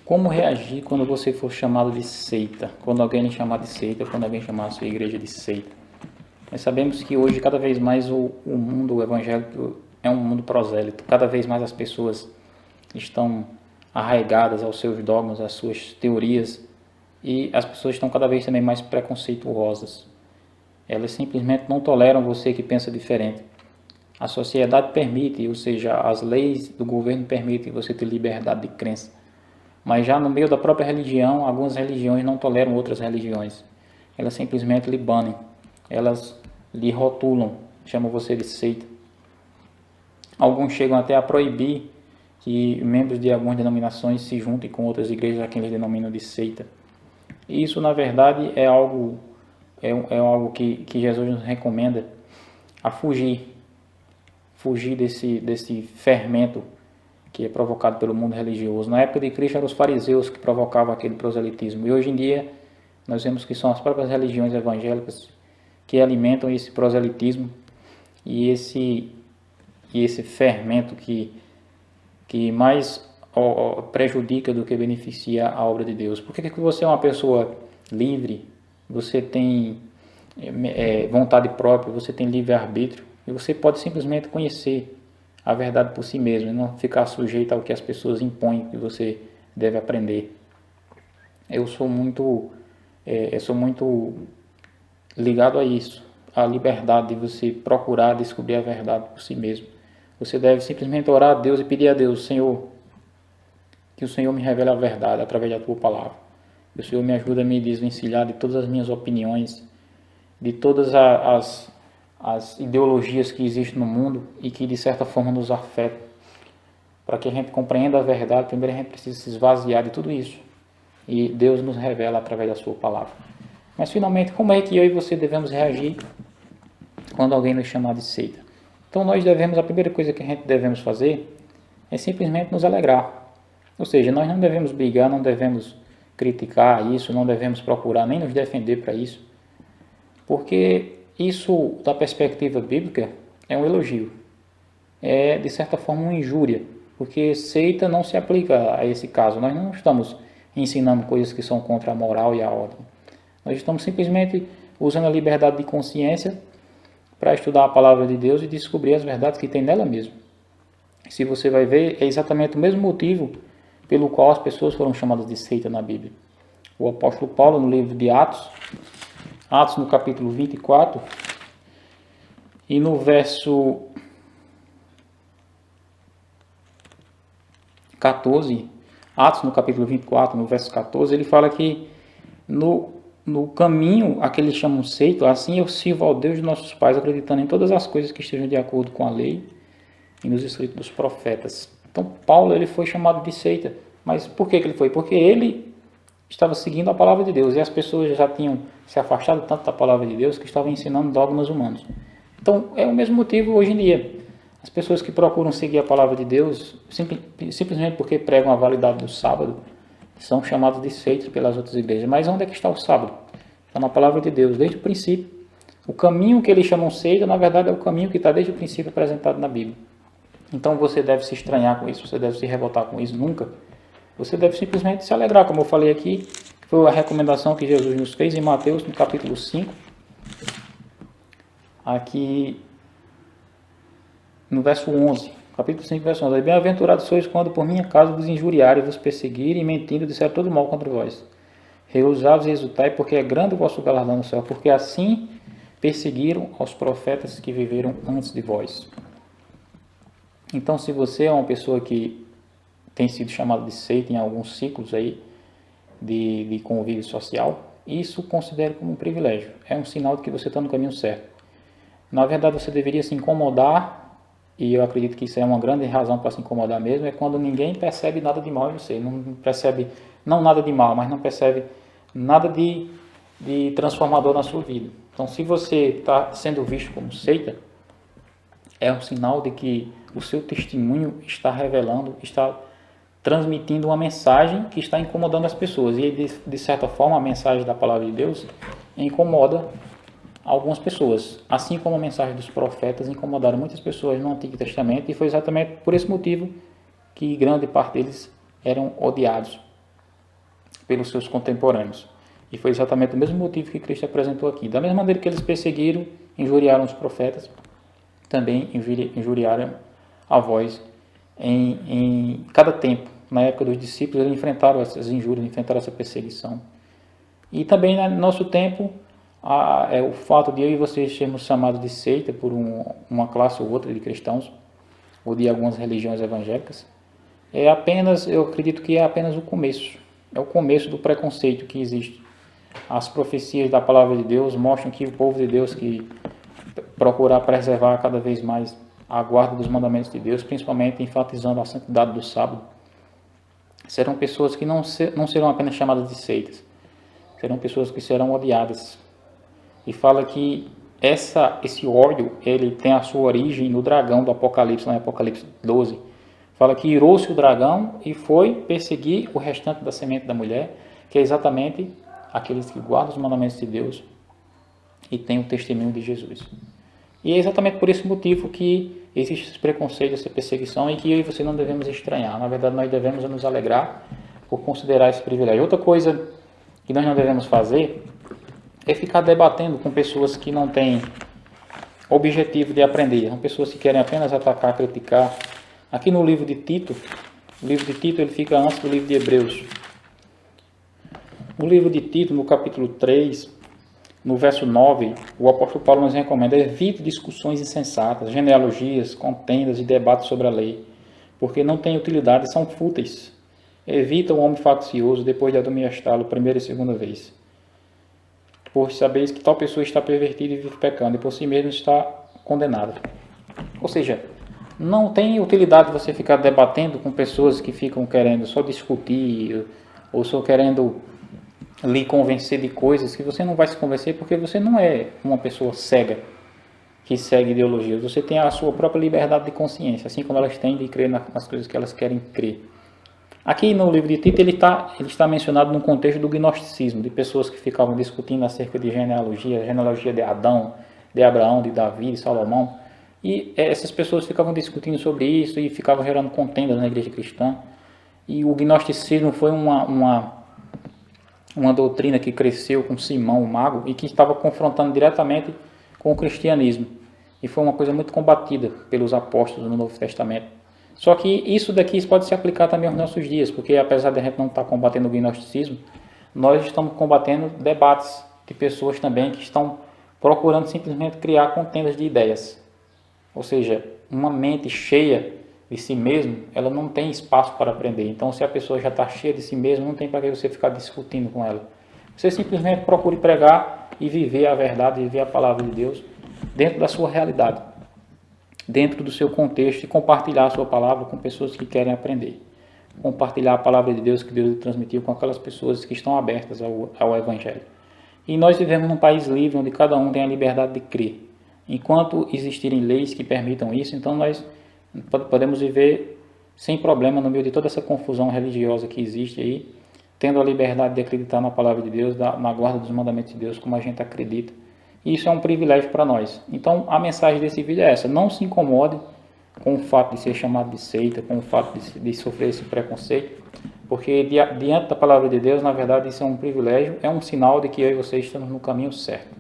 Como reagir quando você for chamado de seita? Quando alguém lhe chamar de seita, quando alguém chamar a sua igreja de seita? Nós sabemos que hoje cada vez mais o mundo evangélico é um mundo prosélito. Cada vez mais as pessoas estão arraigadas aos seus dogmas, às suas teorias, e as pessoas estão cada vez também mais preconceituosas. Elas simplesmente não toleram você que pensa diferente. A sociedade permite, ou seja, as leis do governo permitem você ter liberdade de crença. Mas já no meio da própria religião, algumas religiões não toleram outras religiões. Elas simplesmente lhe banem. Elas lhe rotulam, chamam você de seita. Alguns chegam até a proibir que membros de algumas denominações se juntem com outras igrejas a quem eles denominam de seita. E isso, na verdade, é algo que Jesus nos recomenda a fugir desse fermento que é provocado pelo mundo religioso. Na época de Cristo eram os fariseus que provocavam aquele proselitismo. E hoje em dia nós vemos que são as próprias religiões evangélicas que alimentam esse proselitismo e esse fermento que mais prejudica do que beneficia a obra de Deus. Porque você é uma pessoa livre, você tem vontade própria, você tem livre-arbítrio e você pode simplesmente conhecer a verdade por si mesmo e não ficar sujeito ao que as pessoas impõem que você deve aprender. Eu sou muito ligado a isso, a liberdade de você procurar descobrir a verdade por si mesmo. Você deve simplesmente orar a Deus e pedir a Deus: Senhor, que o Senhor me revele a verdade através da Tua palavra. Que o Senhor me ajude a me desvencilhar de todas as minhas opiniões, de todas as ideologias que existem no mundo e que de certa forma nos afetam. Para que a gente compreenda a verdade, primeiro a gente precisa se esvaziar de tudo isso. E Deus nos revela através da Sua palavra. Mas finalmente, como é que eu e você devemos reagir quando alguém nos chamar de seita? Então a primeira coisa que a gente devemos fazer é simplesmente nos alegrar. Ou seja, nós não devemos brigar, não devemos criticar isso, não devemos procurar nem nos defender para isso. Porque isso, da perspectiva bíblica, é um elogio. É, de certa forma, uma injúria. Porque seita não se aplica a esse caso. Nós não estamos ensinando coisas que são contra a moral e a ordem. Nós estamos simplesmente usando a liberdade de consciência para estudar a palavra de Deus e descobrir as verdades que tem nela mesmo. Se você vai ver, é exatamente o mesmo motivo pelo qual as pessoas foram chamadas de seita na Bíblia. O apóstolo Paulo, no livro de Atos no capítulo 24, e no verso 14, Atos no capítulo 24, no verso 14, ele fala que no caminho a que eles chamam seita, assim eu sirvo ao Deus de nossos pais, acreditando em todas as coisas que estejam de acordo com a lei e nos escritos dos profetas. Então Paulo ele foi chamado de seita, mas por que ele foi? Porque ele estava seguindo a palavra de Deus e as pessoas já tinham se afastado tanto da palavra de Deus que estavam ensinando dogmas humanos. Então é o mesmo motivo hoje em dia. As pessoas que procuram seguir a palavra de Deus simplesmente porque pregam a validade do sábado são chamados de seitas pelas outras igrejas. Mas onde é que está o sábado? Está na palavra de Deus, desde o princípio. O caminho que eles chamam seita, na verdade, é o caminho que está desde o princípio apresentado na Bíblia. Então você deve se estranhar com isso, você deve se revoltar com isso, nunca. Você deve simplesmente se alegrar, como eu falei aqui, que foi a recomendação que Jesus nos fez em Mateus, no capítulo 5, aqui no verso 11. Capítulo 5, verso 11. Bem-aventurados sois quando por minha causa vos injuriarem, vos perseguirem, mentindo, disserem todo mal contra vós. Regozijai-vos e exultai, porque é grande o vosso galardão no céu, porque assim perseguiram aos profetas que viveram antes de vós. Então, se você é uma pessoa que tem sido chamada de seita em alguns ciclos aí de convívio social, isso considere como um privilégio. É um sinal de que você está no caminho certo. Na verdade, você deveria se incomodar, e eu acredito que isso é uma grande razão para se incomodar mesmo, é quando ninguém percebe nada de mal em você. Não percebe, não nada de mal, mas não percebe nada de transformador na sua vida. Então, se você está sendo visto como seita, é um sinal de que o seu testemunho está revelando, está transmitindo uma mensagem que está incomodando as pessoas. E, de certa forma, a mensagem da palavra de Deus incomoda algumas pessoas, assim como a mensagem dos profetas incomodaram muitas pessoas no Antigo Testamento, e foi exatamente por esse motivo que grande parte deles eram odiados. pelos seus contemporâneos. E foi exatamente o mesmo motivo que Cristo apresentou aqui. Da mesma maneira que eles perseguiram, injuriaram os profetas, também injuriaram a voz em cada tempo. Na época dos discípulos, eles enfrentaram essas injúrias, enfrentaram essa perseguição. E também no nosso tempo, o fato de eu e vocês sermos chamados de seita por uma classe ou outra de cristãos, ou de algumas religiões evangélicas, eu acredito que é apenas o começo. É o começo do preconceito que existe. As profecias da palavra de Deus mostram que o povo de Deus que procurar preservar cada vez mais a guarda dos mandamentos de Deus, principalmente enfatizando a santidade do sábado, serão pessoas que não serão apenas chamadas de seitas, serão pessoas que serão odiadas. E fala que esse ódio, ele tem a sua origem no dragão do Apocalipse, lá em Apocalipse 12. Fala que irou-se o dragão e foi perseguir o restante da semente da mulher, que é exatamente aqueles que guardam os mandamentos de Deus e têm o testemunho de Jesus. E é exatamente por esse motivo que existe esse preconceito, essa perseguição, e que eu e você não devemos estranhar. Na verdade, nós devemos nos alegrar por considerar esse privilégio. Outra coisa que nós não devemos fazer é ficar debatendo com pessoas que não têm objetivo de aprender. São pessoas que querem apenas atacar, criticar. Aqui no livro de Tito, o livro de Tito ele fica antes do livro de Hebreus. No livro de Tito, no capítulo 3, no verso 9, o apóstolo Paulo nos recomenda: evite discussões insensatas, genealogias, contendas e debates sobre a lei, porque não têm utilidade e são fúteis. Evita o homem faccioso depois de admoestá-lo primeira e segunda vez. Pois sabeis que tal pessoa está pervertida e vive pecando, e por si mesmo está condenada. Ou seja, não tem utilidade você ficar debatendo com pessoas que ficam querendo só discutir, ou só querendo lhe convencer de coisas que você não vai se convencer, porque você não é uma pessoa cega que segue ideologias. Você tem a sua própria liberdade de consciência, assim como elas têm de crer nas coisas que elas querem crer. Aqui no livro de Tito ele está mencionado no contexto do gnosticismo, de pessoas que ficavam discutindo acerca de genealogia de Adão, de Abraão, de Davi, de Salomão. E essas pessoas ficavam discutindo sobre isso e ficavam gerando contendas na igreja cristã. E o gnosticismo foi uma doutrina que cresceu com Simão, o mago, e que estava confrontando diretamente com o cristianismo. E foi uma coisa muito combatida pelos apóstolos no Novo Testamento. Só que isso pode se aplicar também aos nossos dias, porque apesar de a gente não estar combatendo o gnosticismo, nós estamos combatendo debates de pessoas também que estão procurando simplesmente criar contendas de ideias. Ou seja, uma mente cheia de si mesmo, ela não tem espaço para aprender. Então, se a pessoa já está cheia de si mesma, não tem para que você ficar discutindo com ela. Você simplesmente procure pregar e viver a verdade, viver a palavra de Deus dentro da sua realidade, dentro do seu contexto, e compartilhar a sua palavra com pessoas que querem aprender. Compartilhar a palavra de Deus que Deus lhe transmitiu com aquelas pessoas que estão abertas ao Evangelho. E nós vivemos num país livre, onde cada um tem a liberdade de crer. Enquanto existirem leis que permitam isso, então nós podemos viver sem problema no meio de toda essa confusão religiosa que existe aí, tendo a liberdade de acreditar na palavra de Deus, na guarda dos mandamentos de Deus, como a gente acredita. E isso é um privilégio para nós. Então a mensagem desse vídeo é essa: não se incomode com o fato de ser chamado de seita, com o fato de sofrer esse preconceito, porque diante da palavra de Deus, na verdade, isso é um privilégio, é um sinal de que eu e você estamos no caminho certo.